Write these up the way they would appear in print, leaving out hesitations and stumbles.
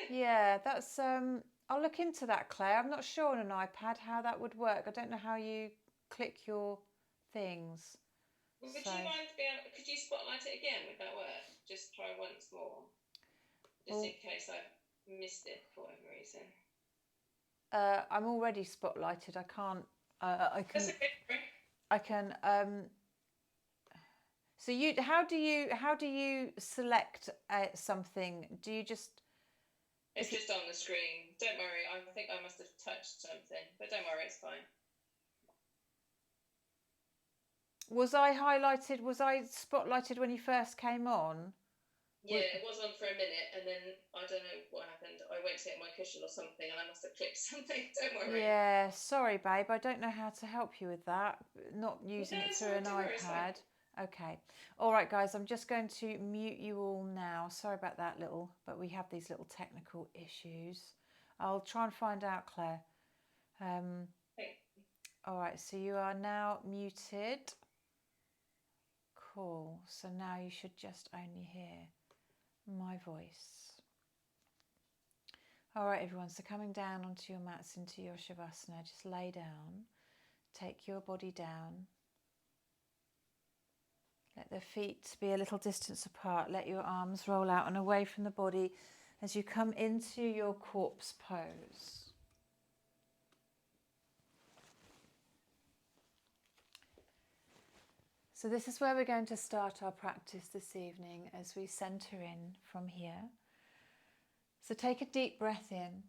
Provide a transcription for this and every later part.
Yeah, that's I'll look into that, Claire. I'm not sure on an iPad how that would work. I don't know how you click your things. Would you So, mind being? Could you spotlight it again? Would that work? Just try once more, just in well, case I've missed it for whatever reason. I'm already spotlighted. I can't. I That's can. okay. I can. So how do you select something? Do you just It's if you just on the screen. Don't worry. I think I must have touched something, but don't worry, it's fine. was I highlighted? Was I spotlighted when you first came on? Yeah, it was on for a minute, and then I don't know what happened. I went to hit my cushion or something, and I must have clicked something. Don't worry. Yeah, sorry, babe. I don't know how to help you with that. Not No, using it it's through all an right. Don't worry, it's fine. iPad. Okay. All right, guys. I'm just going to mute you all now. Sorry about that but we have these little technical issues. I'll try and find out, Claire. Um, Thank all right. So you are now muted. Cool. So now you should just only hear my voice. All right, everyone. So coming down onto your mats into your Shavasana, just lay down. Take your body down. Let the feet be a little distance apart. Let your arms roll out and away from the body as you come into your corpse pose. So this is where we're going to start our practice this evening as we center in from here. So take a deep breath in.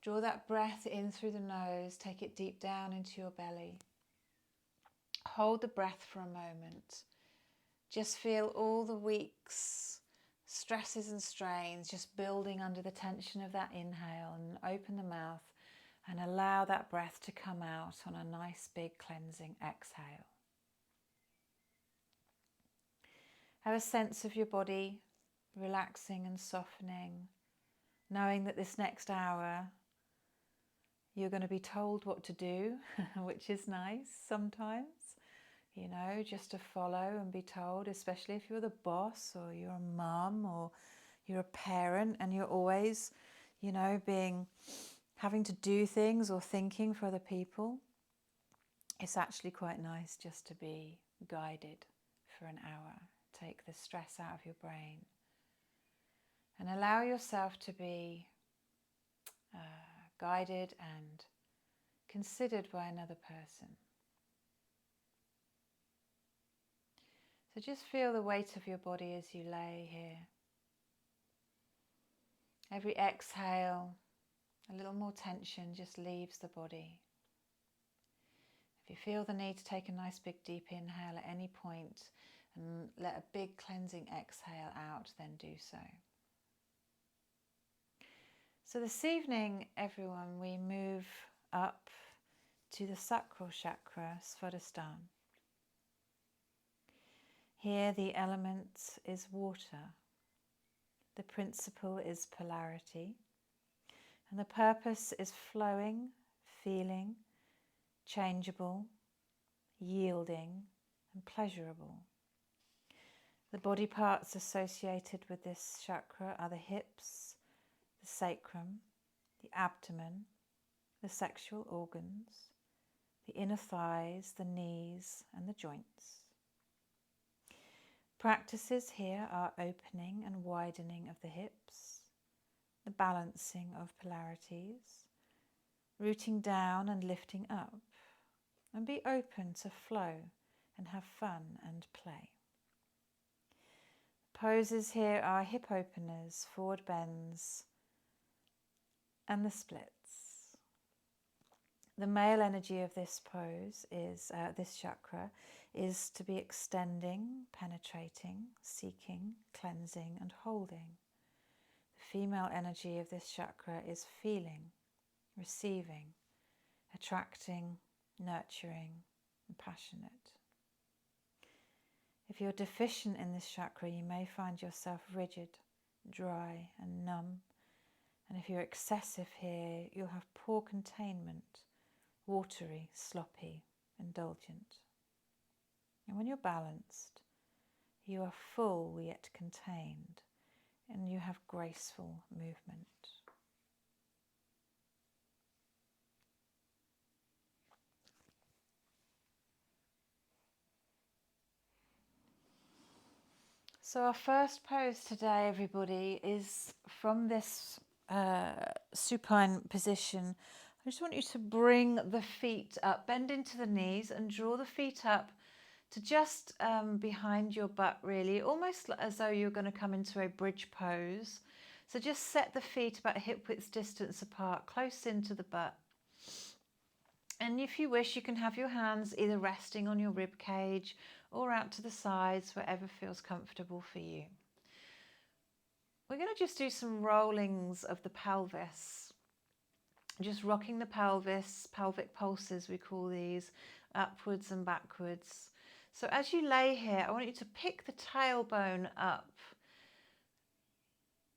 Draw that breath in through the nose. Take it deep down into your belly. Hold the breath for a moment. Just feel all the weeks, stresses and strains just building under the tension of that inhale, and open the mouth and allow that breath to come out on a nice big cleansing exhale. Have a sense of your body relaxing and softening, knowing that this next hour you're going to be told what to do, which is nice sometimes. Just to follow and be told, especially if you're the boss or you're a mum or you're a parent and you're always, having to do things or thinking for other people. It's actually quite nice just to be guided for an hour. Take the stress out of your brain and allow yourself to be guided and considered by another person. So just feel the weight of your body as you lay here. Every exhale, a little more tension just leaves the body. If you feel the need to take a nice big deep inhale at any point and let a big cleansing exhale out, then do so. So this evening, everyone, we move up to the sacral chakra, Svadhisthana. Here the element is water. The principle is polarity. And the purpose is flowing, feeling, changeable, yielding, and pleasurable. The body parts associated with this chakra are the hips, the sacrum, the abdomen, the sexual organs, the inner thighs, the knees, and the joints. Practices here are opening and widening of the hips, the balancing of polarities, rooting down and lifting up, and be open to flow and have fun and play. Poses here are hip openers, forward bends, and the splits. The male energy of this pose is, this chakra, is to be extending, penetrating, seeking, cleansing, and holding. The female energy of this chakra is feeling, receiving, attracting, nurturing, and passionate. If you're deficient in this chakra, you may find yourself rigid, dry, and numb. And if you're excessive here, you'll have poor containment, watery, sloppy, indulgent. And when you're balanced, you are full yet contained and you have graceful movement. So our first pose today, everybody, is from this supine position. I just want you to bring the feet up, bend into the knees and draw the feet up to just behind your butt, really, almost as though you're going to come into a bridge pose. So just set the feet about hip width distance apart, close into the butt. And if you wish, you can have your hands either resting on your rib cage or out to the sides, wherever feels comfortable for you. We're going to just do some rollings of the pelvis, just rocking the pelvis, pelvic pulses we call these, upwards and backwards. So as you lay here, I want you to pick the tailbone up.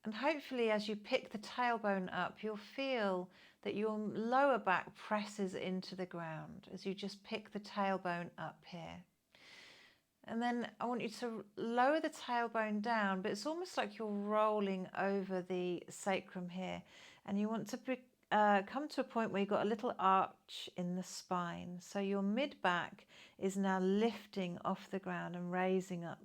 And hopefully as you pick the tailbone up, you'll feel that your lower back presses into the ground as you just pick the tailbone up here. And then I want you to lower the tailbone down, but it's almost like you're rolling over the sacrum here. And you want to come to a point where you've got a little arch in the spine. So your mid-back is now lifting off the ground and raising up.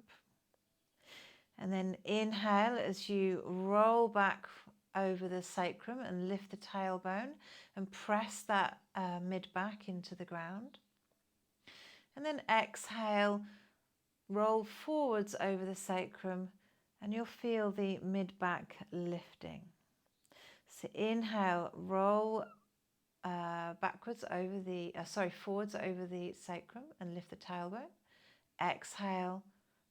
And then inhale as you roll back over the sacrum and lift the tailbone and press that mid-back into the ground. And then exhale, roll forwards over the sacrum and you'll feel the mid-back lifting. So inhale, roll forwards over the sacrum and lift the tailbone. Exhale,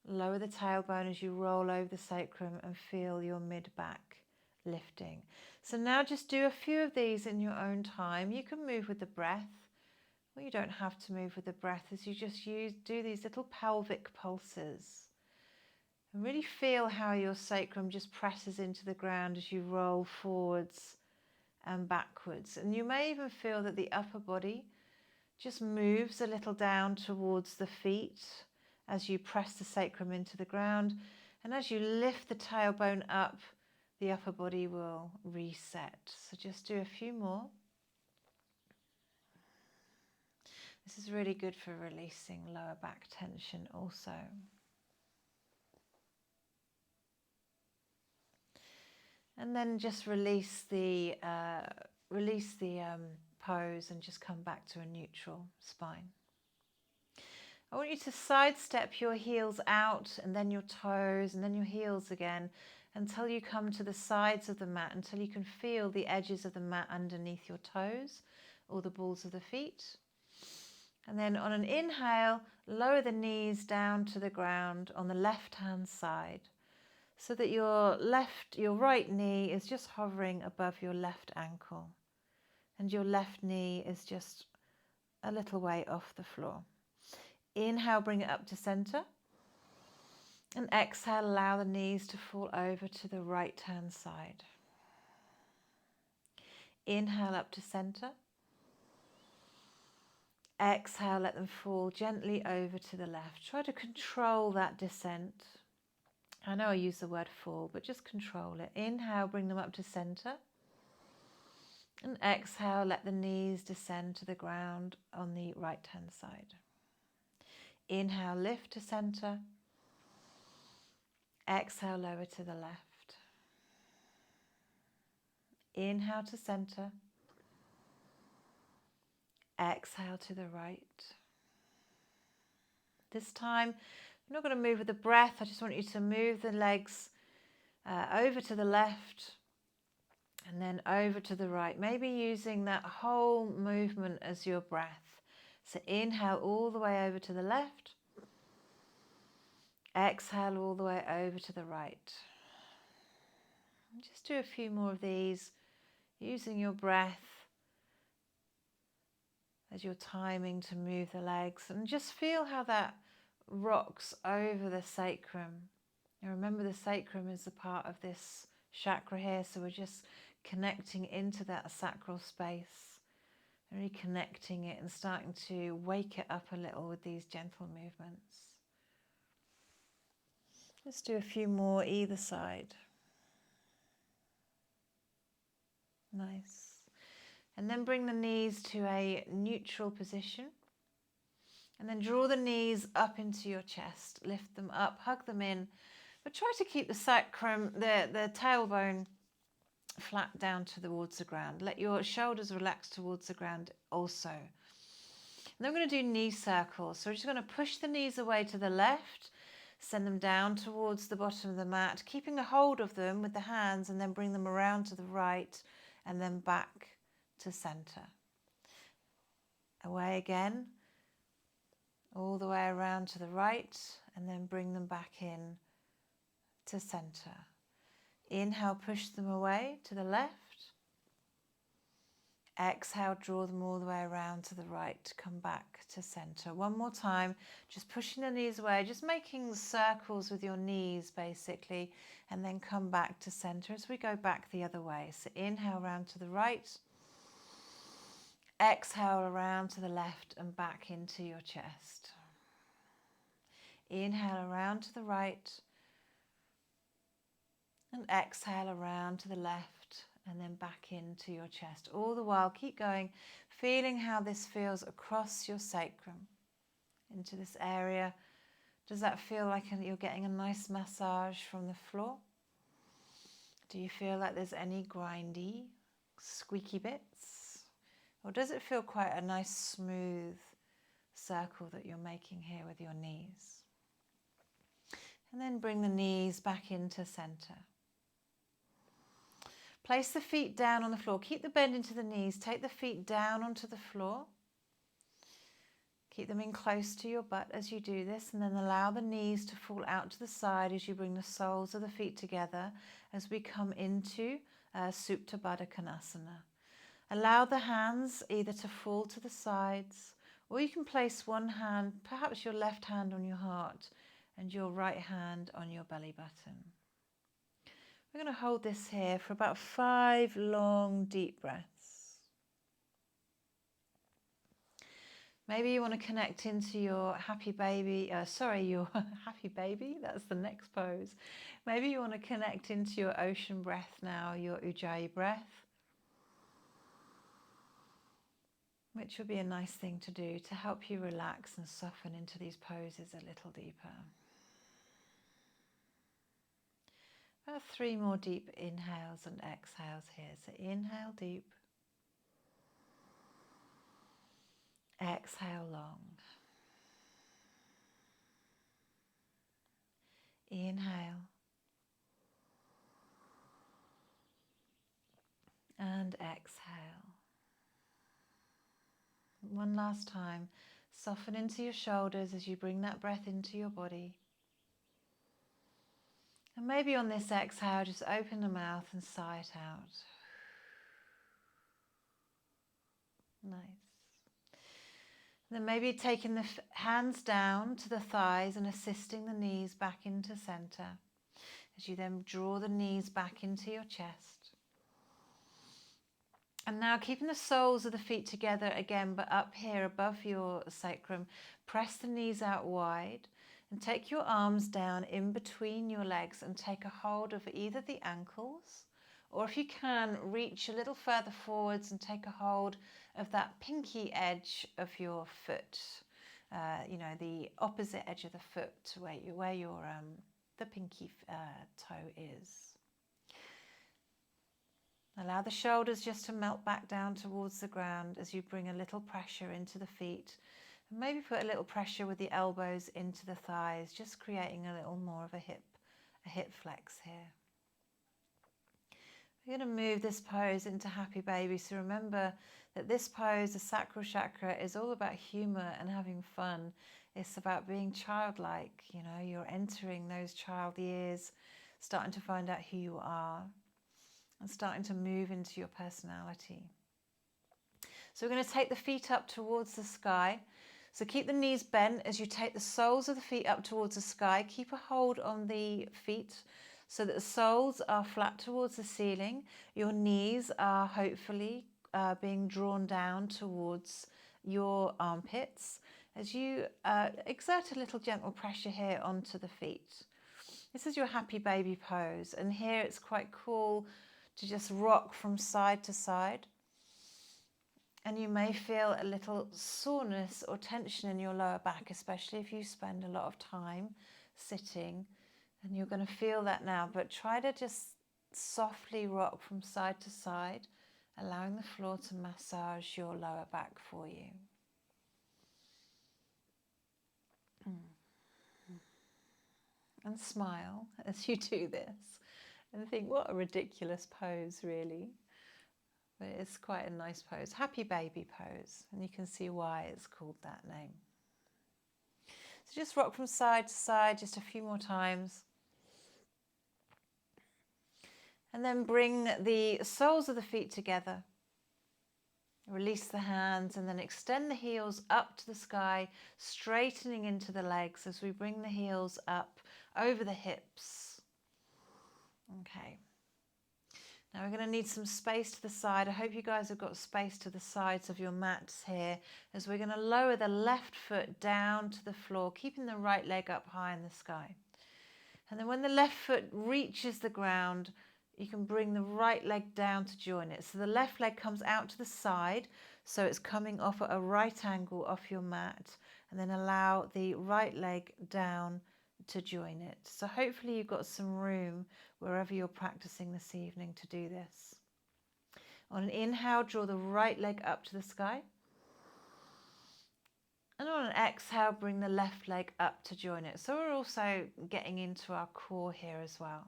lower the tailbone as you roll over the sacrum and feel your mid-back lifting. So now just do a few of these in your own time. You can move with the breath, or you don't have to move with the breath, as you just do these little pelvic pulses. And really feel how your sacrum just presses into the ground as you roll forwards and backwards. And you may even feel that the upper body just moves a little down towards the feet as you press the sacrum into the ground. And as you lift the tailbone up, the upper body will reset. So just do a few more. This is really good for releasing lower back tension also. And then just release the pose and just come back to a neutral spine. I want you to sidestep your heels out and then your toes and then your heels again until you come to the sides of the mat, until you can feel the edges of the mat underneath your toes or the balls of the feet. And then on an inhale, lower the knees down to the ground on the left-hand side so that your right knee is just hovering above your left ankle and your left knee is just a little way off the floor. Inhale, bring it up to center. And exhale, allow the knees to fall over to the right-hand side. Inhale up to center. Exhale, let them fall gently over to the left. Try to control that descent. I know I use the word fall, but just control it. Inhale, bring them up to center. And exhale, let the knees descend to the ground on the right-hand side. Inhale, lift to center. Exhale, lower to the left. Inhale to center. Exhale to the right. This time, I'm not going to move with the breath. I just want you to move the legs over to the left and then over to the right. Maybe using that whole movement as your breath. So inhale all the way over to the left. Exhale all the way over to the right. Just do a few more of these, using your breath as you're timing to move the legs, and just feel how that rocks over the sacrum. Now remember, the sacrum is a part of this chakra here, so we're just connecting into that sacral space, reconnecting it and starting to wake it up a little with these gentle movements. Let's do a few more either side. Nice. And then bring the knees to a neutral position. And then draw the knees up into your chest. Lift them up, hug them in. But try to keep the sacrum, the tailbone flat down towards the ground. Let your shoulders relax towards the ground also. And then we're going to do knee circles. So we're just going to push the knees away to the left, send them down towards the bottom of the mat, keeping a hold of them with the hands, and then bring them around to the right and then back to center. Away again, all the way around to the right, and then bring them back in to center. Inhale, push them away to the left. Exhale, draw them all the way around to the right, come back to center. One more time, just pushing the knees away, just making circles with your knees basically, and then come back to center as we go back the other way. So inhale around to the right, exhale around to the left and back into your chest. Inhale around to the right, and exhale around to the left and then back into your chest. All the while, keep going, feeling how this feels across your sacrum, into this area. Does that feel like you're getting a nice massage from the floor? Do you feel like there's any grindy, squeaky bits? Or does it feel quite a nice smooth circle that you're making here with your knees? And then bring the knees back into center. Place the feet down on the floor. Keep the bend into the knees. Take the feet down onto the floor. Keep them in close to your butt as you do this, and then allow the knees to fall out to the side as you bring the soles of the feet together as we come into Supta Baddha Konasana. Allow the hands either to fall to the sides, or you can place one hand, perhaps your left hand on your heart and your right hand on your belly button. We're going to hold this here for about 5 long, deep breaths. Maybe you want to connect into your happy baby, your happy baby, that's the next pose. Maybe you want to connect into your ocean breath now, your Ujjayi breath, which would be a nice thing to do to help you relax and soften into these poses a little deeper. About 3 more deep inhales and exhales here. So inhale deep, exhale long. Inhale and exhale. One last time, soften into your shoulders as you bring that breath into your body. And maybe on this exhale, just open the mouth and sigh it out. Nice. Then maybe taking the hands down to the thighs and assisting the knees back into center as you then draw the knees back into your chest. And now keeping the soles of the feet together again, but up here above your sacrum, press the knees out wide. And take your arms down in between your legs and take a hold of either the ankles, or if you can, reach a little further forwards and take a hold of that pinky edge of your foot. The opposite edge of the foot to where your the pinky toe is. Allow the shoulders just to melt back down towards the ground as you bring a little pressure into the feet. And maybe put a little pressure with the elbows into the thighs, just creating a little more of a hip flex here. We're going to move this pose into Happy Baby. So remember that this pose, the sacral chakra, is all about humor and having fun. It's about being childlike. You're entering those child years, starting to find out who you are and starting to move into your personality. So we're going to take the feet up towards the sky. So keep the knees bent as you take the soles of the feet up towards the sky. Keep a hold on the feet so that the soles are flat towards the ceiling. Your knees are hopefully being drawn down towards your armpits as you exert a little gentle pressure here onto the feet. This is your Happy Baby pose, and here it's quite cool to just rock from side to side. And you may feel a little soreness or tension in your lower back, especially if you spend a lot of time sitting, and you're going to feel that now. But try to just softly rock from side to side, allowing the floor to massage your lower back for you. And smile as you do this, and think, what a ridiculous pose, really. But it's quite a nice pose, happy baby pose, and you can see why it's called that name. So just rock from side to side just a few more times. And then bring the soles of the feet together. Release the hands and then extend the heels up to the sky, straightening into the legs as we bring the heels up over the hips. Okay. Now we're going to need some space to the side. I hope you guys have got space to the sides of your mats here, as we're going to lower the left foot down to the floor, keeping the right leg up high in the sky. And then when the left foot reaches the ground, you can bring the right leg down to join it. So the left leg comes out to the side, so it's coming off at a right angle off your mat, and then allow the right leg down to join it. So hopefully you've got some room wherever you're practicing this evening to do this. On an inhale, draw the right leg up to the sky. And on an exhale, bring the left leg up to join it. So we're also getting into our core here as well.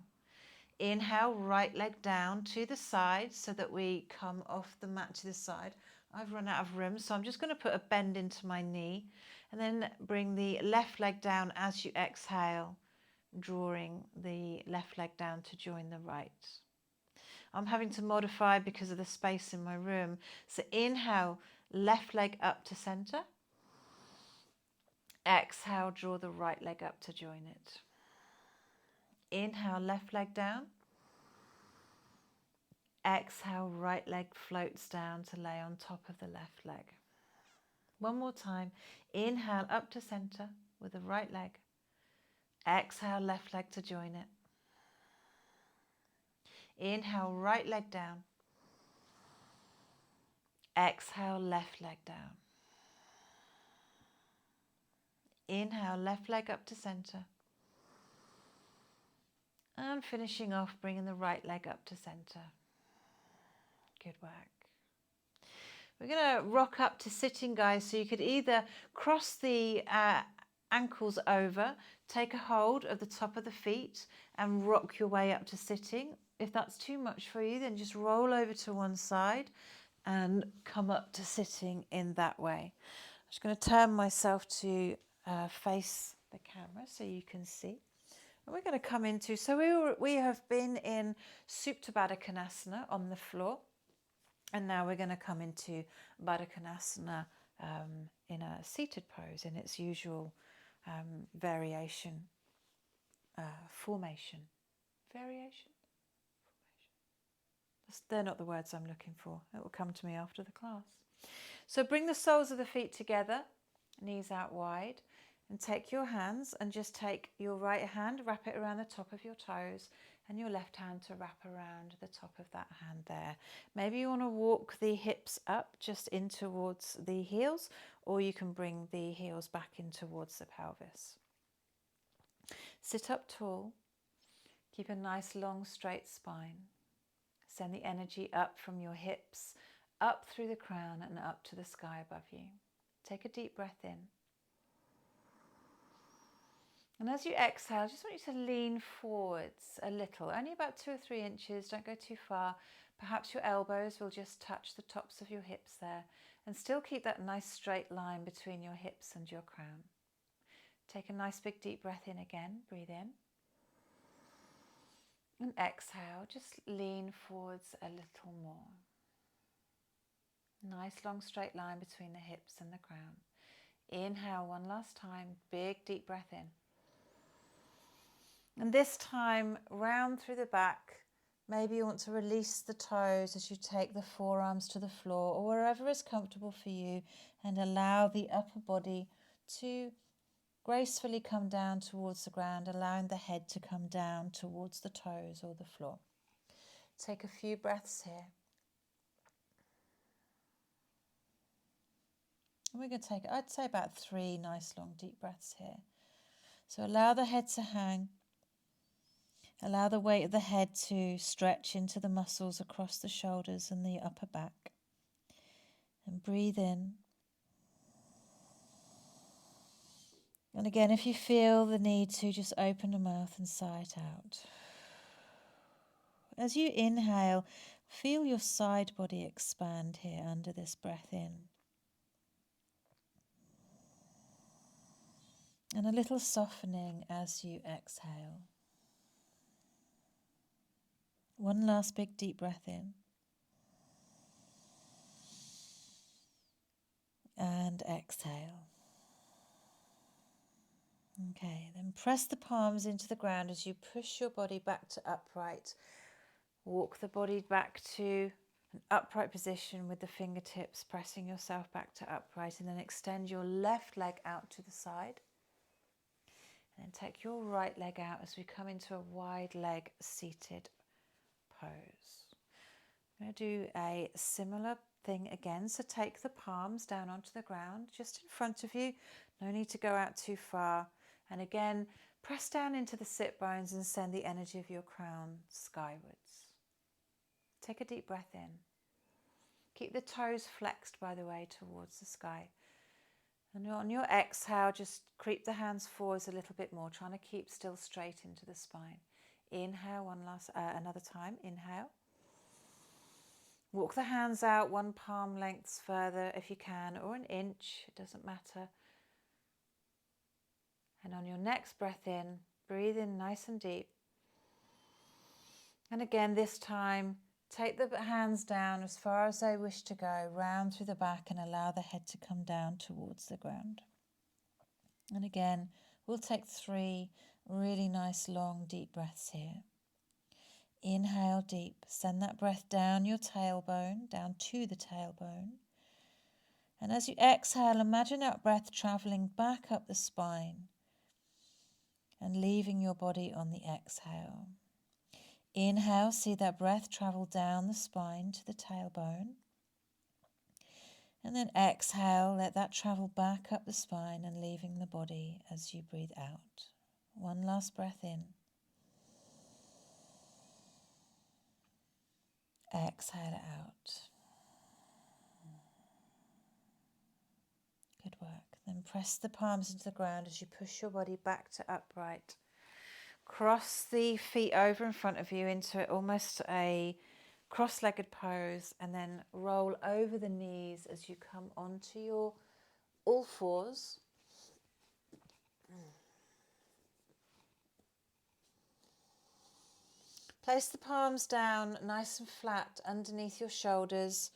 Inhale, right leg down to the side so that we come off the mat to the side. I've run out of room, so I'm just going to put a bend into my knee, and then bring the left leg down as you exhale, drawing the left leg down to join the right. I'm having to modify because of the space in my room. So inhale, left leg up to center. Exhale, draw the right leg up to join it. Inhale, left leg down. Exhale, right leg floats down to lay on top of the left leg. One more time. Inhale, up to center with the right leg. Exhale, left leg to join it. Inhale, right leg down. Exhale, left leg down. Inhale, left leg up to center. And finishing off, bringing the right leg up to center. Good work. We're going to rock up to sitting, guys. So you could either cross the ankles over, take a hold of the top of the feet and rock your way up to sitting. If that's too much for you, then just roll over to one side and come up to sitting in that way. I'm just going to turn myself to face the camera so you can see. And we're going to come into, so we have been in Supta Baddha Konasana on the floor. And now we're going to come into Baddha Konasana in a seated pose in its usual variation, formation. Variation? They're not the words I'm looking for. It will come to me after the class. So bring the soles of the feet together, knees out wide, and take your hands and just take your right hand, wrap it around the top of your toes, and your left hand to wrap around the top of that hand there. Maybe you want to walk the hips up just in towards the heels, or you can bring the heels back in towards the pelvis. Sit up tall. Keep a nice long straight spine. Send the energy up from your hips, up through the crown and up to the sky above you. Take a deep breath in. And as you exhale, I just want you to lean forwards a little, only about 2 or 3 inches, don't go too far. Perhaps your elbows will just touch the tops of your hips there, and still keep that nice straight line between your hips and your crown. Take a nice big deep breath in again, breathe in. And exhale, just lean forwards a little more. Nice long straight line between the hips and the crown. Inhale one last time, big deep breath in. And this time, round through the back. Maybe you want to release the toes as you take the forearms to the floor or wherever is comfortable for you, and allow the upper body to gracefully come down towards the ground, allowing the head to come down towards the toes or the floor. Take a few breaths here. And we're going to take, I'd say, about 3 nice long deep breaths here. So allow the head to hang. Allow the weight of the head to stretch into the muscles across the shoulders and the upper back. And breathe in. And again, if you feel the need to, just open the mouth and sigh it out. As you inhale, feel your side body expand here under this breath in. And a little softening as you exhale. One last big deep breath in. And exhale. Okay, then press the palms into the ground as you push your body back to upright. Walk the body back to an upright position with the fingertips, pressing yourself back to upright, and then extend your left leg out to the side. And then take your right leg out as we come into a wide leg seated pose. I'm going to do a similar thing again. So take the palms down onto the ground, just in front of you. No need to go out too far. And again, press down into the sit bones and send the energy of your crown skywards. Take a deep breath in. Keep the toes flexed, by the way, towards the sky. And on your exhale, just creep the hands forwards a little bit more, trying to keep still straight into the spine. Inhale another time. Inhale. Walk the hands out 1 palm lengths further if you can, or an inch, it doesn't matter. And on your next breath in, breathe in nice and deep. And again, this time, take the hands down as far as they wish to go, round through the back, and allow the head to come down towards the ground. And again, we'll take 3 really nice long deep breaths here. Inhale deep, send that breath down your tailbone, down to the tailbone. And as you exhale, imagine that breath traveling back up the spine and leaving your body on the exhale. Inhale, see that breath travel down the spine to the tailbone. And then exhale, let that travel back up the spine and leaving the body as you breathe out. One last breath in. Exhale it out. Good work. Then press the palms into the ground as you push your body back to upright. Cross the feet over in front of you into almost a cross-legged pose, and then roll over the knees as you come onto your all fours. Place the palms down nice and flat underneath your shoulders.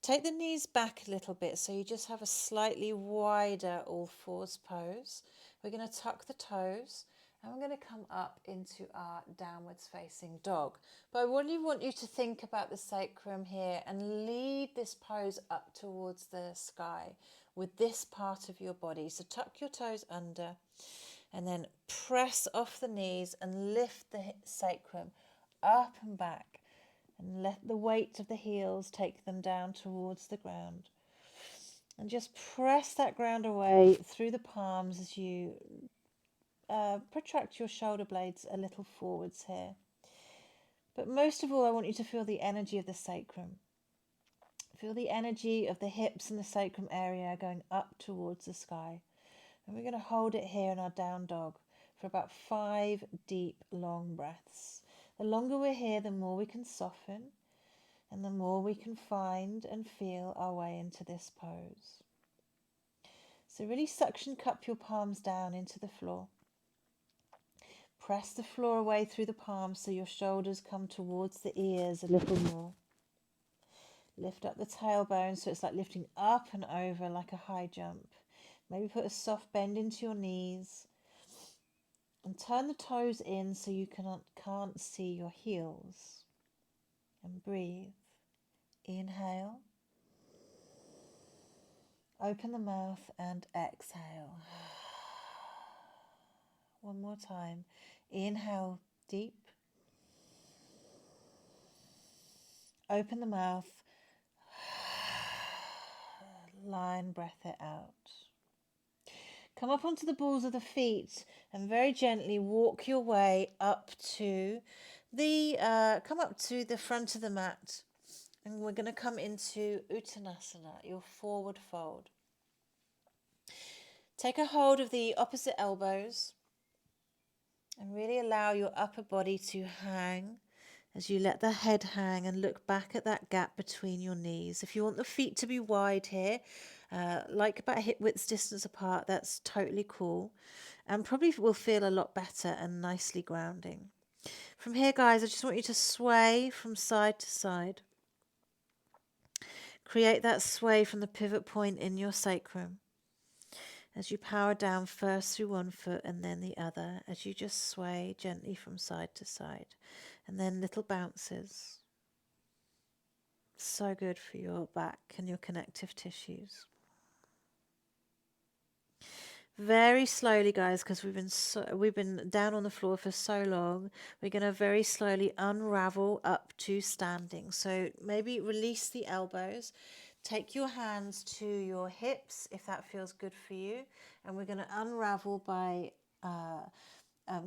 Take the knees back a little bit so you just have a slightly wider all fours pose. We're going to tuck the toes and we're going to come up into our downwards facing dog. But I really want you to think about the sacrum here and lead this pose up towards the sky with this part of your body. So tuck your toes under and then press off the knees and lift the sacrum up and back, and let the weight of the heels take them down towards the ground. And just press that ground away through the palms as you protract your shoulder blades a little forwards here. But most of all, I want you to feel the energy of the sacrum. Feel the energy of the hips and the sacrum area going up towards the sky. And we're going to hold it here in our down dog for about 5 deep, long breaths. The longer we're here, the more we can soften and the more we can find and feel our way into this pose. So really suction cup your palms down into the floor. Press the floor away through the palms so your shoulders come towards the ears a little more. Lift up the tailbone so it's like lifting up and over like a high jump. Maybe put a soft bend into your knees. And turn the toes in so you can't see your heels. And breathe. Inhale. Open the mouth and exhale. One more time. Inhale deep. Open the mouth. Line breath it out. Come up onto the balls of the feet and very gently walk your way up to come up to the front of the mat. And we're going to come into Uttanasana, your forward fold. Take a hold of the opposite elbows and really allow your upper body to hang as you let the head hang and look back at that gap between your knees. If you want the feet to be wide here, like about hip width distance apart, that's totally cool and probably will feel a lot better and nicely grounding. From here, guys, I just want you to sway from side to side. Create that sway from the pivot point in your sacrum as you power down first through one foot and then the other, as you just sway gently from side to side, and then little bounces. So good for your back and your connective tissues. Very slowly, guys, because we've been down on the floor for so long. We're going to very slowly unravel up to standing. So maybe release the elbows. Take your hands to your hips if that feels good for you. And we're going to unravel by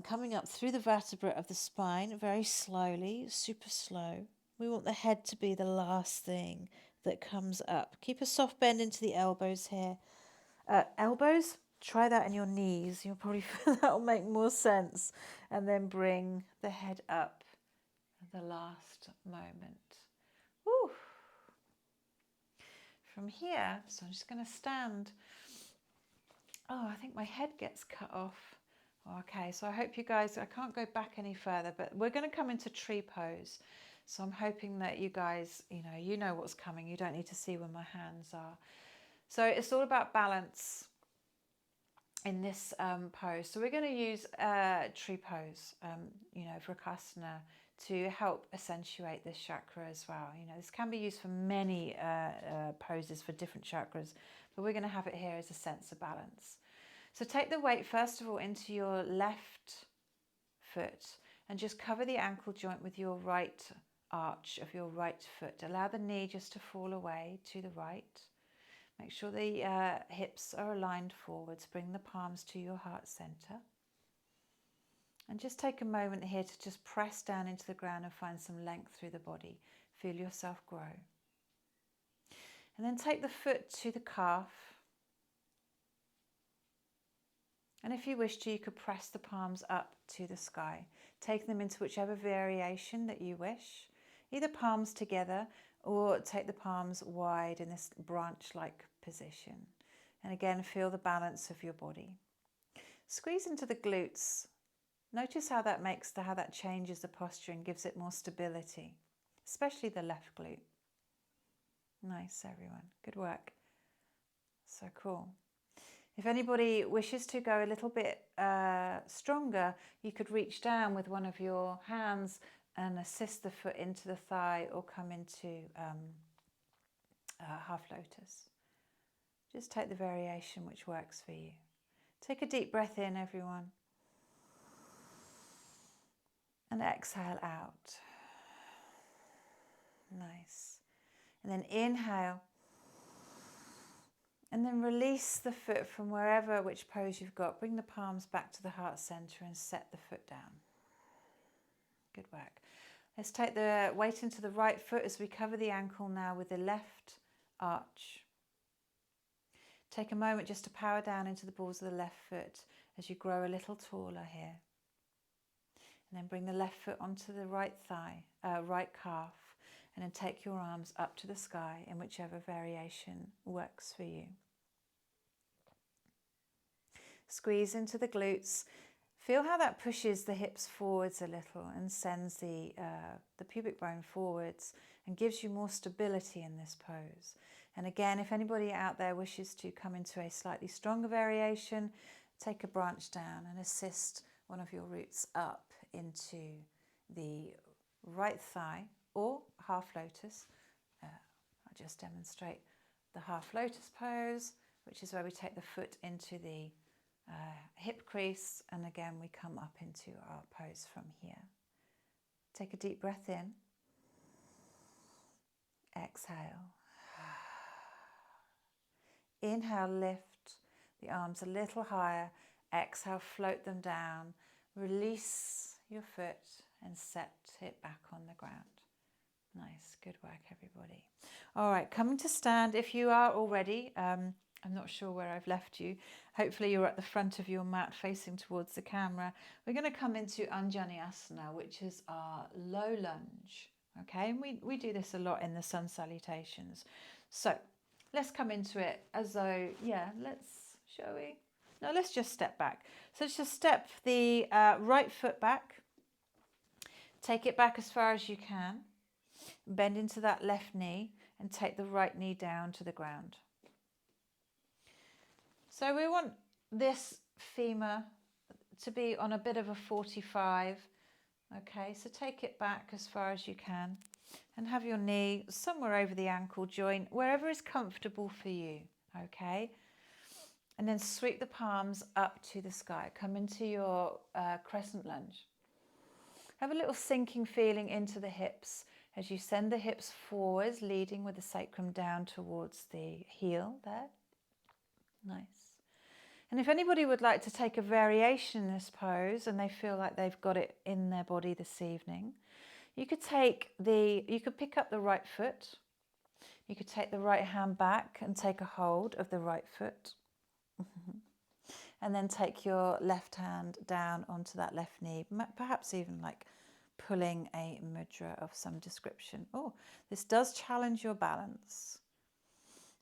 coming up through the vertebra of the spine very slowly, super slow. We want the head to be the last thing that comes up. Keep a soft bend into the elbows here. Elbows, try that in your knees. You'll probably feel that will make more sense. And then bring the head up at the last moment. Woo. From here, so I'm just going to stand. Oh, I think my head gets cut off. Okay, so I hope you guys, I can't go back any further, but we're going to come into tree pose. So I'm hoping that you guys, you know what's coming. You don't need to see where my hands are. So it's all about balance in this pose. So we're going to use tree pose, Vrksasana, to help accentuate this chakra as well. This can be used for many poses for different chakras, but we're going to have it here as a sense of balance. So take the weight first of all into your left foot and just cover the ankle joint with your right arch of your right foot. Allow the knee just to fall away to the right. Make sure the hips are aligned forwards. Bring the palms to your heart center. And just take a moment here to just press down into the ground and find some length through the body. Feel yourself grow. And then take the foot to the calf. And if you wish to, you could press the palms up to the sky. Take them into whichever variation that you wish. Either palms together or take the palms wide in this branch-like position. And again, feel the balance of your body. Squeeze into the glutes. Notice how that changes the posture and gives it more stability, especially the left glute. Nice, everyone. Good work. So cool. If anybody wishes to go a little bit stronger, you could reach down with one of your hands and assist the foot into the thigh or come into half lotus. Just take the variation which works for you. Take a deep breath in, everyone. And exhale out. Nice. And then inhale. And then release the foot from which pose you've got. Bring the palms back to the heart center and set the foot down. Good work. Let's take the weight into the right foot as we cover the ankle now with the left arch. Take a moment just to power down into the balls of the left foot as you grow a little taller here. And then bring the left foot onto the right thigh, right calf, and then take your arms up to the sky in whichever variation works for you. Squeeze into the glutes. Feel how that pushes the hips forwards a little and sends the pubic bone forwards and gives you more stability in this pose. And again, if anybody out there wishes to come into a slightly stronger variation, take a branch down and assist one of your roots up into the right thigh or half lotus. I'll just demonstrate the half lotus pose, which is where we take the foot into the hip crease, and again we come up into our pose from here. Take a deep breath in exhale. Inhale, lift the arms a little higher. Exhale, float them down. Release your foot and set it back on the ground. Nice, good work, everybody. All right, coming to stand. If you are already, I'm not sure where I've left you. Hopefully you're at the front of your mat facing towards the camera. We're going to come into Anjaneyasana, which is our low lunge. Okay, and we do this a lot in the sun salutations. So let's come into it as though, shall we? No, let's just step back. So let's just step the right foot back. Take it back as far as you can. Bend into that left knee and take the right knee down to the ground. So we want this femur to be on a bit of a 45. Okay, so take it back as far as you can and have your knee somewhere over the ankle joint, wherever is comfortable for you. Okay, and then sweep the palms up to the sky. Come into your crescent lunge. Have a little sinking feeling into the hips as you send the hips forwards, leading with the sacrum down towards the heel there. Nice. And if anybody would like to take a variation in this pose and they feel like they've got it in their body this evening, you could pick up the right foot. You could take the right hand back and take a hold of the right foot. And then take your left hand down onto that left knee, perhaps even like pulling a mudra of some description. Oh, this does challenge your balance.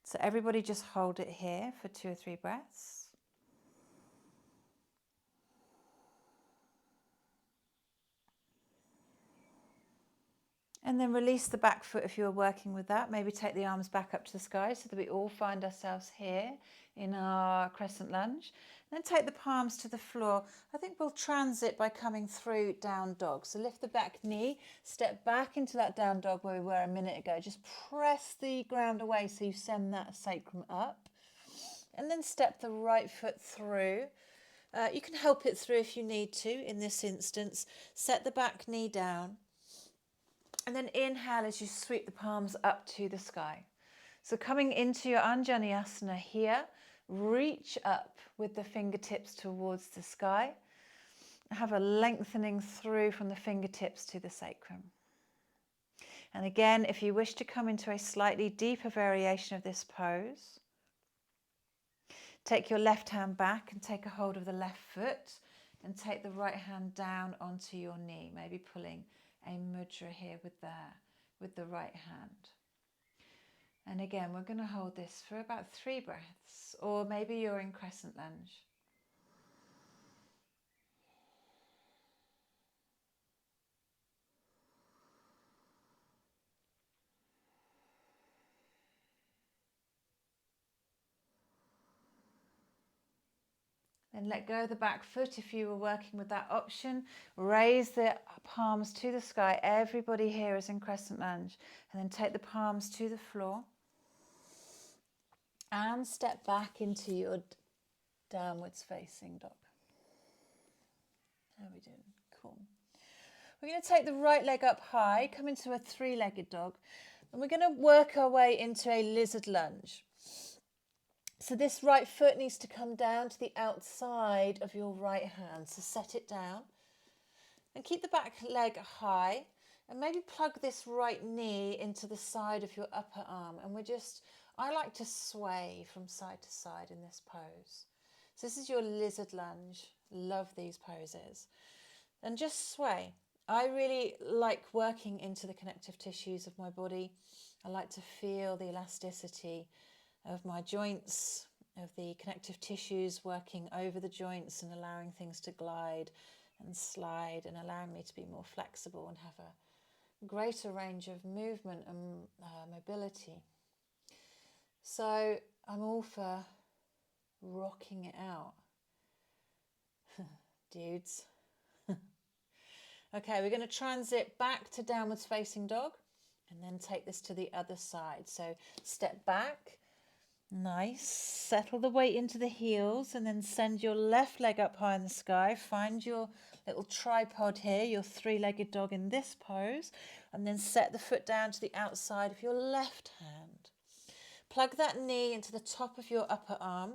So everybody just hold it here for 2 or 3 breaths. And then release the back foot if you're working with that. Maybe take the arms back up to the sky so that we all find ourselves here in our crescent lunge. And then take the palms to the floor. I think we'll transit by coming through down dog. So lift the back knee, step back into that down dog where we were a minute ago. Just press the ground away so you send that sacrum up. And then step the right foot through. You can help it through if you need to in this instance. Set the back knee down. And then inhale as you sweep the palms up to the sky. So coming into your Anjaneyasana here, reach up with the fingertips towards the sky. Have a lengthening through from the fingertips to the sacrum. And again, if you wish to come into a slightly deeper variation of this pose, take your left hand back and take a hold of the left foot and take the right hand down onto your knee, maybe pulling a mudra here with the right hand. And again, we're going to hold this for about 3 breaths, or maybe you're in crescent lunge. Then let go of the back foot if you were working with that option. Raise the palms to the sky. Everybody here is in crescent lunge. And then take the palms to the floor. And step back into your downwards facing dog. How are we doing? Cool. We're going to take the right leg up high, come into a 3-legged dog. And we're going to work our way into a lizard lunge. So this right foot needs to come down to the outside of your right hand. So set it down and keep the back leg high and maybe plug this right knee into the side of your upper arm. And I like to sway from side to side in this pose. So this is your lizard lunge. Love these poses. And just sway. I really like working into the connective tissues of my body. I like to feel the elasticity of my joints, of the connective tissues working over the joints and allowing things to glide and slide and allowing me to be more flexible and have a greater range of movement and mobility. So I'm all for rocking it out, dudes. Okay, we're going to transit back to downwards facing dog and then take this to the other side. So step back. Nice. Settle the weight into the heels and then send your left leg up high in the sky. Find your little tripod here, your three-legged dog in this pose, and then set the foot down to the outside of your left hand. Plug that knee into the top of your upper arm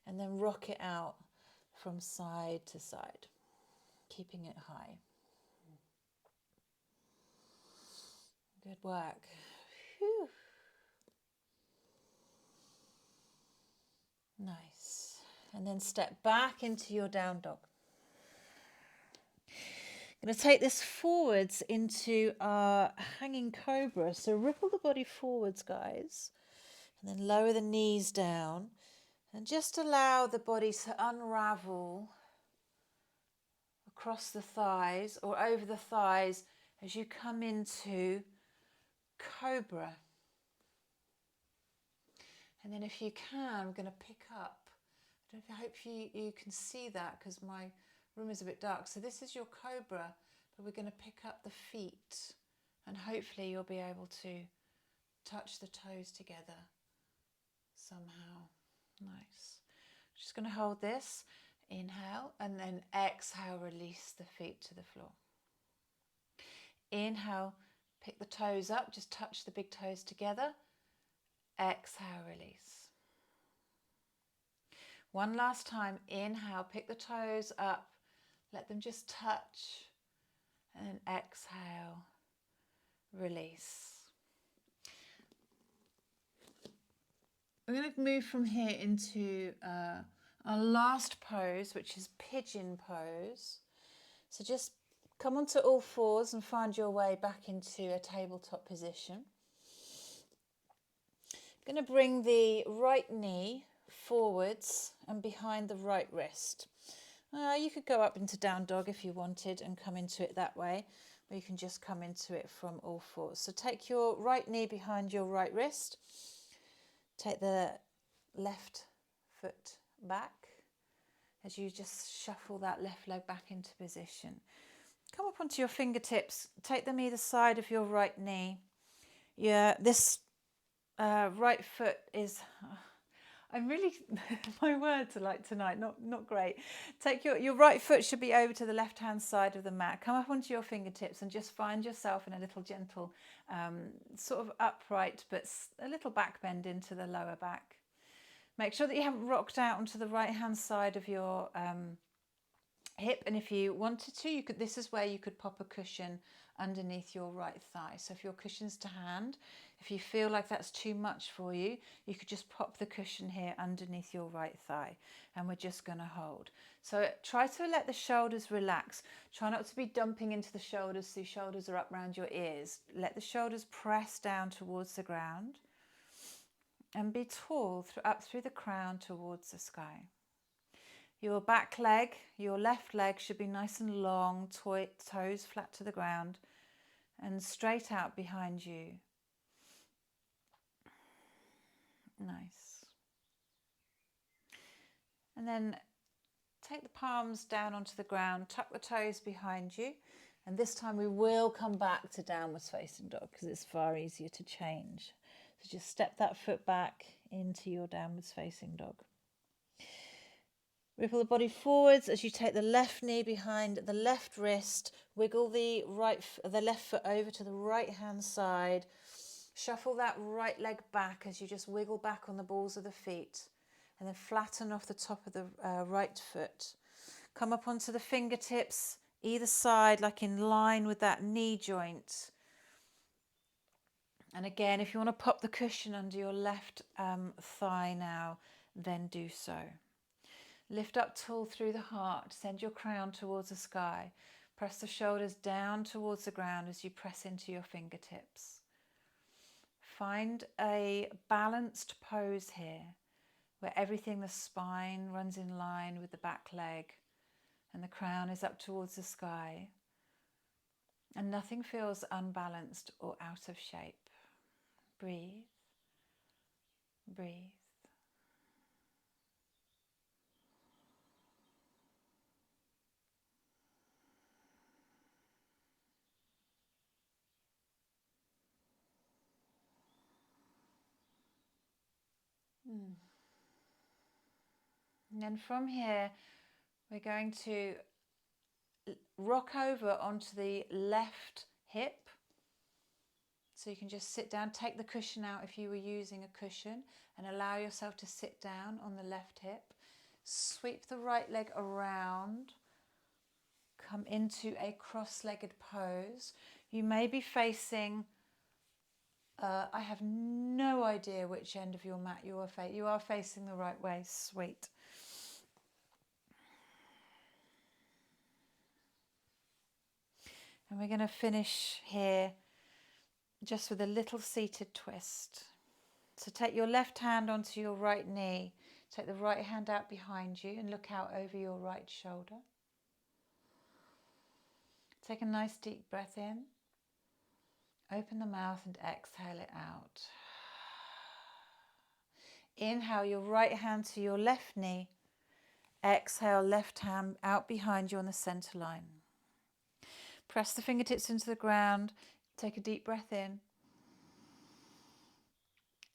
and then rock it out from side to side, keeping it high. Good work. Whew. Nice. And then step back into your down dog. I'm going to take this forwards into our hanging cobra. So ripple the body forwards, guys, and then lower the knees down and just allow the body to unravel across the thighs or over the thighs as you come into cobra. And then if you can, we're going to pick up. I hope you can see that because my room is a bit dark. So this is your cobra, but we're going to pick up the feet and hopefully you'll be able to touch the toes together somehow. Nice. Just going to hold this. Inhale and then exhale, release the feet to the floor. Inhale, pick the toes up, just touch the big toes together. Exhale, release. One last time, inhale, pick the toes up, let them just touch, and then exhale, release. We're going to move from here into our last pose, which is pigeon pose. So just come onto all fours and find your way back into a tabletop position. I'm going to bring the right knee forwards and behind the right wrist. You could go up into down dog if you wanted and come into it that way, or you can just come into it from all fours. So take your right knee behind your right wrist, take the left foot back as you just shuffle that left leg back into position. Come up onto your fingertips, take them either side of your right knee. Yeah, this right foot is... I'm really, my words are like tonight, not great. Take your right foot should be over to the left-hand side of the mat. Come up onto your fingertips and just find yourself in a little gentle, sort of upright, but a little back bend into the lower back. Make sure that you haven't rocked out onto the right-hand side of your hip. And if you wanted to, this is where you could pop a cushion underneath your right thigh. So if your cushion's to hand, if you feel like that's too much for you, you could just pop the cushion here underneath your right thigh, and we're just going to hold. So try to let the shoulders relax. Try not to be dumping into the shoulders so your shoulders are up around your ears. Let the shoulders press down towards the ground and be tall up through the crown towards the sky. Your back leg, your left leg should be nice and long, toes flat to the ground and straight out behind you. Nice. And then take the palms down onto the ground, tuck the toes behind you, and this time we will come back to downwards facing dog because it's far easier to change. So just step that foot back into your downwards facing dog. Ripple the body forwards as you take the left knee behind the left wrist. Wiggle the left foot over to the right hand side. Shuffle that right leg back as you just wiggle back on the balls of the feet. And then flatten off the top of the right foot. Come up onto the fingertips either side, like in line with that knee joint. And again, if you want to pop the cushion under your left thigh now, then do so. Lift up tall through the heart, send your crown towards the sky. Press the shoulders down towards the ground as you press into your fingertips. Find a balanced pose here, where everything, the spine runs in line with the back leg and the crown is up towards the sky. And nothing feels unbalanced or out of shape. Breathe, breathe. And then from here, we're going to rock over onto the left hip. So you can just sit down, take the cushion out if you were using a cushion, and allow yourself to sit down on the left hip. Sweep the right leg around, come into a cross-legged pose. You may be facing, I have no idea which end of your mat you are facing. You are facing the right way, sweet. And we're going to finish here just with a little seated twist. So take your left hand onto your right knee. Take the right hand out behind you and look out over your right shoulder. Take a nice deep breath in. Open the mouth and exhale it out. Inhale your right hand to your left knee. Exhale, left hand out behind you on the center line. Press the fingertips into the ground. Take a deep breath in.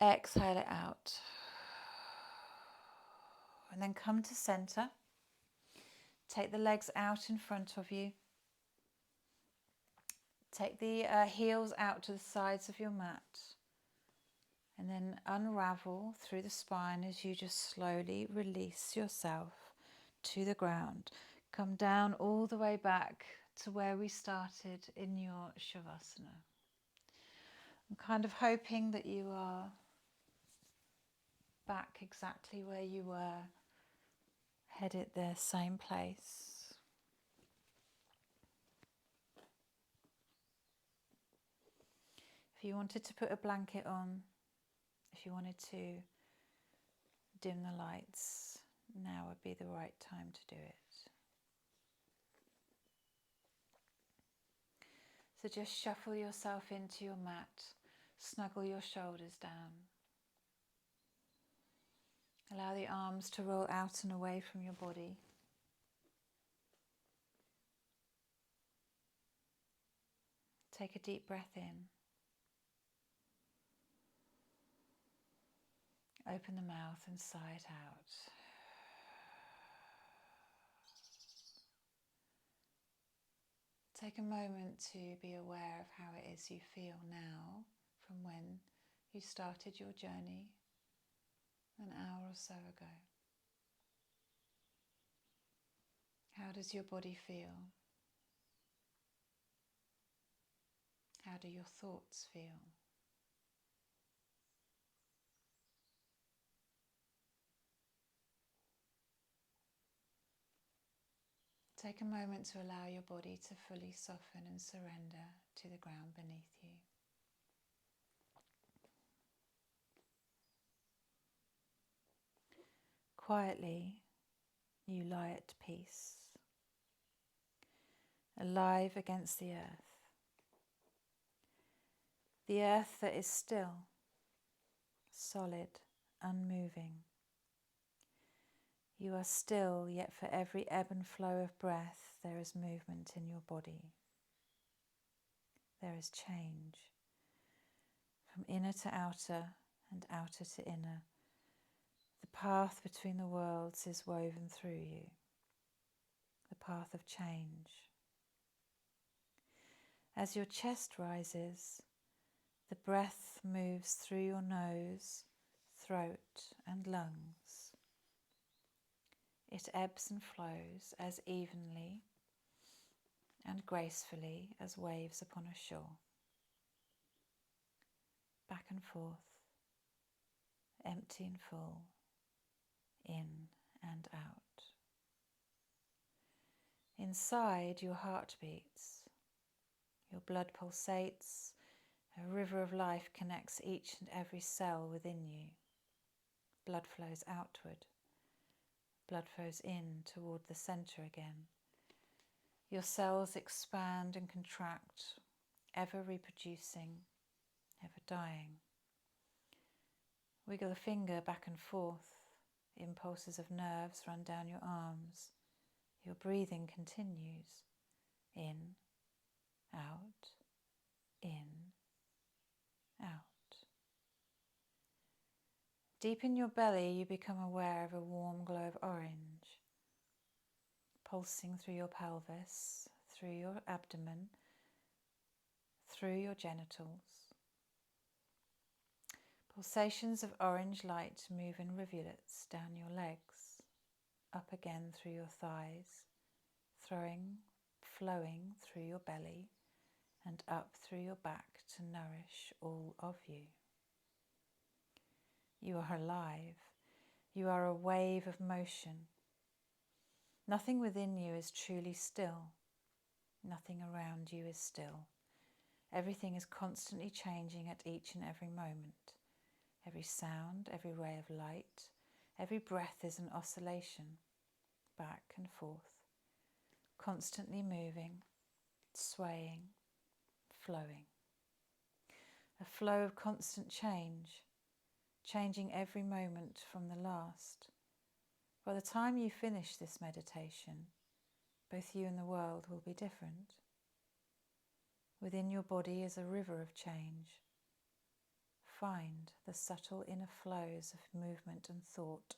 Exhale it out. And then come to center. Take the legs out in front of you. Take the heels out to the sides of your mat. And then unravel through the spine as you just slowly release yourself to the ground. Come down all the way back to where we started in your Shavasana. I'm kind of hoping that you are back exactly where you were, headed the same place. If you wanted to put a blanket on, if you wanted to dim the lights, now would be the right time to do it. So just shuffle yourself into your mat, snuggle your shoulders down. Allow the arms to roll out and away from your body. Take a deep breath in. Open the mouth and sigh it out. Take a moment to be aware of how it is you feel now from when you started your journey an hour or so ago. How does your body feel? How do your thoughts feel? Take a moment to allow your body to fully soften and surrender to the ground beneath you. Quietly, you lie at peace, alive against the earth that is still, solid, unmoving. You are still, yet for every ebb and flow of breath, there is movement in your body. There is change. From inner to outer and outer to inner, the path between the worlds is woven through you. The path of change. As your chest rises, the breath moves through your nose, throat and lungs. It ebbs and flows as evenly and gracefully as waves upon a shore. Back and forth, empty and full, in and out. Inside, your heart beats, your blood pulsates, a river of life connects each and every cell within you. Blood flows outward. Blood flows in toward the center again. Your cells expand and contract, ever reproducing, ever dying. Wiggle a finger back and forth. Impulses of nerves run down your arms. Your breathing continues. In, out, in, out. Deep in your belly, you become aware of a warm glow of orange. pulsing through your pelvis, through your abdomen, through your genitals. Pulsations of orange light move in rivulets down your legs, up again through your thighs, flowing through your belly and up through your back to nourish all of you. You are alive. You are a wave of motion. Nothing within you is truly still. Nothing around you is still. Everything is constantly changing at each and every moment. Every sound, every ray of light, every breath is an oscillation, back and forth, constantly moving, swaying, flowing. A flow of constant change, changing every moment from the last. By the time you finish this meditation, both you and the world will be different. Within your body is a river of change. Find the subtle inner flows of movement and thought,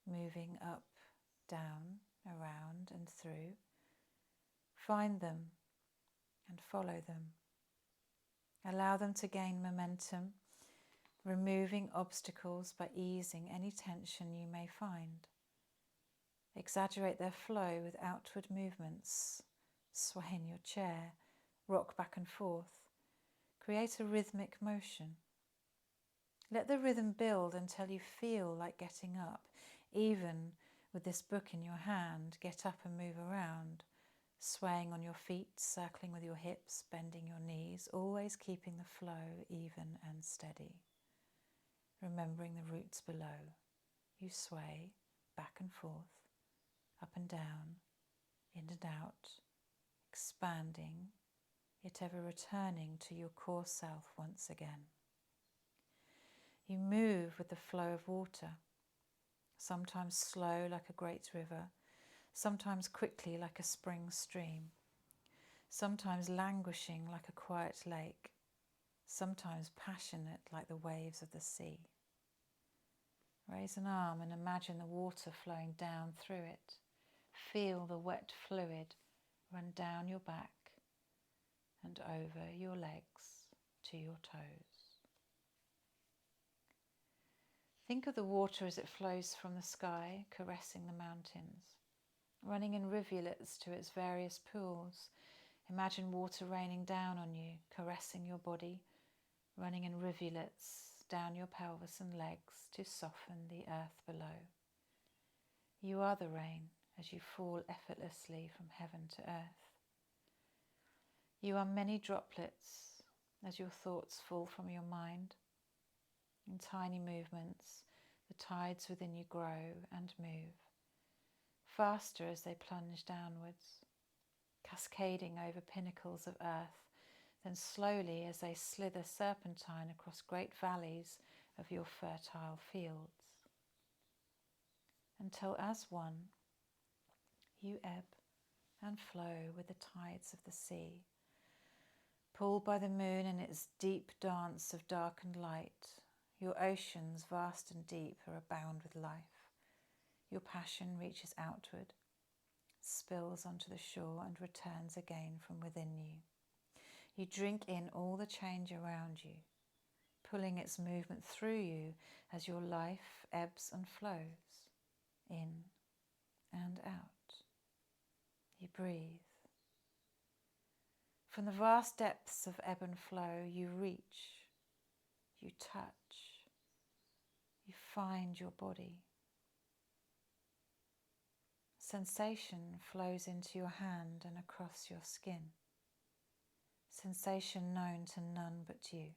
moving up, down, around and through. Find them and follow them. Allow them to gain momentum, removing obstacles by easing any tension you may find. Exaggerate their flow with outward movements. Sway in your chair, rock back and forth. Create a rhythmic motion. Let the rhythm build until you feel like getting up. Even with this book in your hand, get up and move around, swaying on your feet, circling with your hips, bending your knees, always keeping the flow even and steady. Remembering the roots below, you sway back and forth, up and down, in and out, expanding, yet ever returning to your core self once again. You move with the flow of water, sometimes slow like a great river, sometimes quickly like a spring stream, sometimes languishing like a quiet lake, sometimes passionate like the waves of the sea. Raise an arm and imagine the water flowing down through it. Feel the wet fluid run down your back and over your legs to your toes. Think of the water as it flows from the sky, caressing the mountains, running in rivulets to its various pools. Imagine water raining down on you, caressing your body, running in rivulets down your pelvis and legs to soften the earth below. You are the rain as you fall effortlessly from heaven to earth. You are many droplets as your thoughts fall from your mind. In tiny movements, the tides within you grow and move, faster as they plunge downwards, cascading over pinnacles of earth, then slowly as they slither serpentine across great valleys of your fertile fields, until as one, you ebb and flow with the tides of the sea, pulled by the moon in its deep dance of darkened light. Your oceans, vast and deep, are abound with life. Your passion reaches outward, spills onto the shore and returns again from within you. You drink in all the change around you, pulling its movement through you as your life ebbs and flows, in and out. You breathe. From the vast depths of ebb and flow, you reach, you touch, you find your body. Sensation flows into your hand and across your skin. Sensation known to none but you.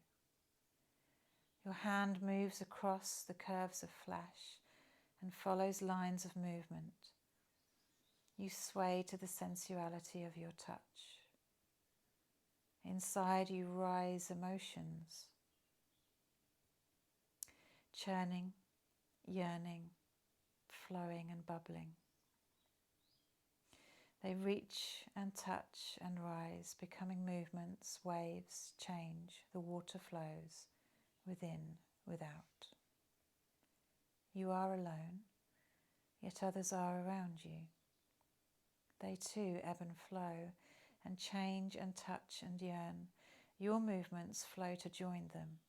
Your hand moves across the curves of flesh and follows lines of movement. You sway to the sensuality of your touch. Inside you rise emotions, churning, yearning, flowing and bubbling. They reach and touch and rise, becoming movements, waves, change. The water flows within, without. You are alone, yet others are around you. They too ebb and flow and change and touch and yearn. Your movements flow to join them,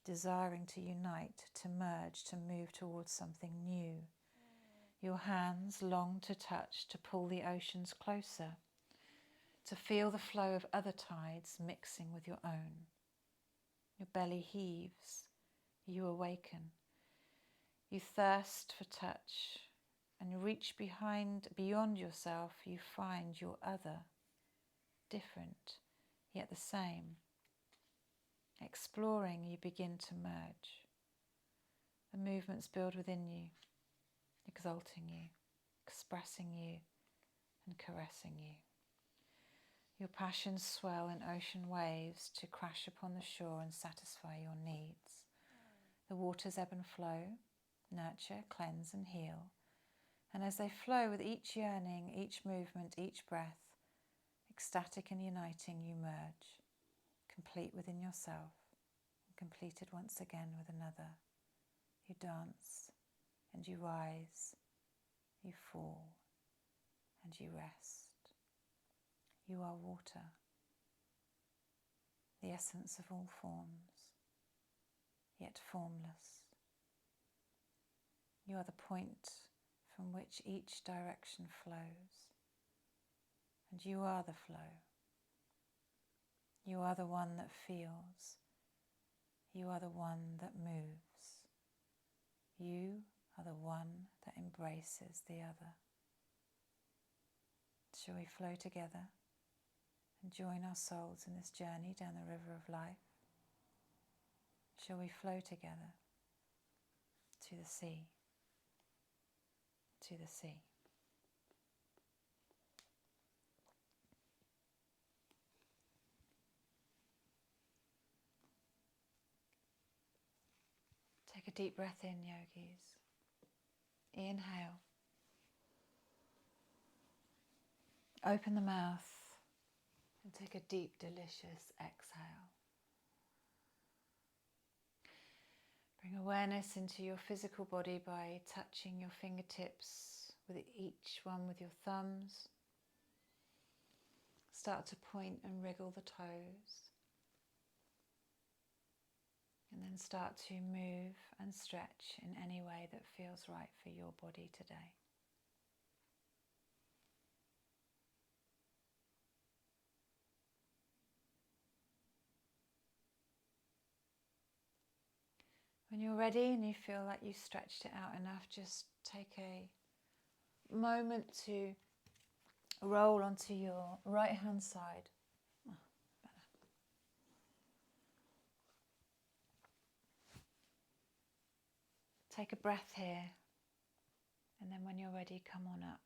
desiring to unite, to merge, to move towards something new. Your hands long to touch, to pull the oceans closer, to feel the flow of other tides mixing with your own. Your belly heaves, you awaken. You thirst for touch, and you reach beyond yourself. You find your other, different, yet the same. Exploring, you begin to merge. The movements build within you, exalting you, expressing you, and caressing you. Your passions swell in ocean waves to crash upon the shore and satisfy your needs. The waters ebb and flow, nurture, cleanse and heal. And as they flow with each yearning, each movement, each breath, ecstatic and uniting, you merge, complete within yourself, and completed once again with another. You dance and you rise, you fall and you rest. You are water, the essence of all forms, yet formless. You are the point from which each direction flows, and you are the flow. You are the one that feels. You are the one that moves. You are the one that embraces the other. Shall we flow together and join our souls in this journey down the river of life? Shall we flow together to the sea? To the sea. Take a deep breath in, yogis. Inhale. Open the mouth and take a deep, delicious exhale. Bring awareness into your physical body by touching your fingertips with each one with your thumbs. Start to point and wriggle the toes. And then start to move and stretch in any way that feels right for your body today. When you're ready and you feel like you've stretched it out enough, just take a moment to roll onto your right hand side. Oh, better. Take a breath here, and then when you're ready, come on up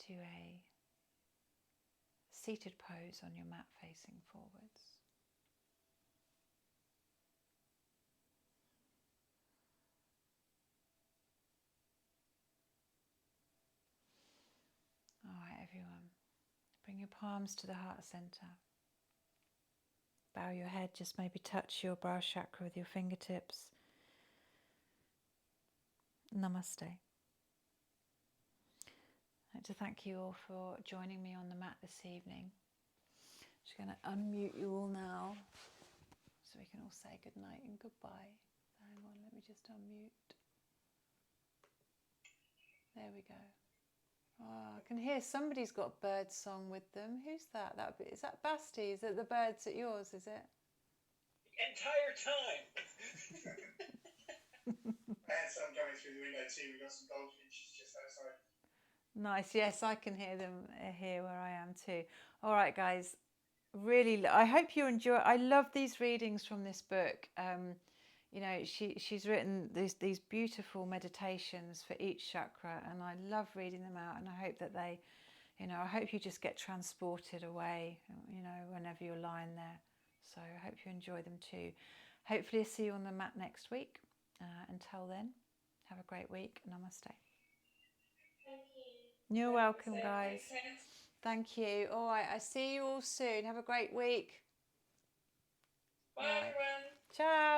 to a seated pose on your mat facing forwards. All right, everyone. Bring your palms to the heart center. Bow your head, just maybe touch your brow chakra with your fingertips. Namaste. I'd like to thank you all for joining me on the mat this evening. I'm just going to unmute you all now so we can all say good night and goodbye. Hang on, let me just unmute. There we go. Oh, I can hear somebody's got bird song with them. Who's that? Is that Basti? Is it the birds at yours, is it? The entire time. I had some coming through the window too. We got some goldfinches just outside. Nice. Yes, I can hear them here where I am too. All right, guys. Really, I hope you enjoy. I love these readings from this book. You know, she's written these beautiful meditations for each chakra, and I love reading them out. And I hope that they, you know, I hope you just get transported away, you know, whenever you're lying there. So I hope you enjoy them too. Hopefully, I'll see you on the mat next week. Until then, have a great week. Namaste. Thank you. You're welcome, guys. Okay. Thank you. All right, I see you all soon. Have a great week. Bye, All right. everyone. Ciao.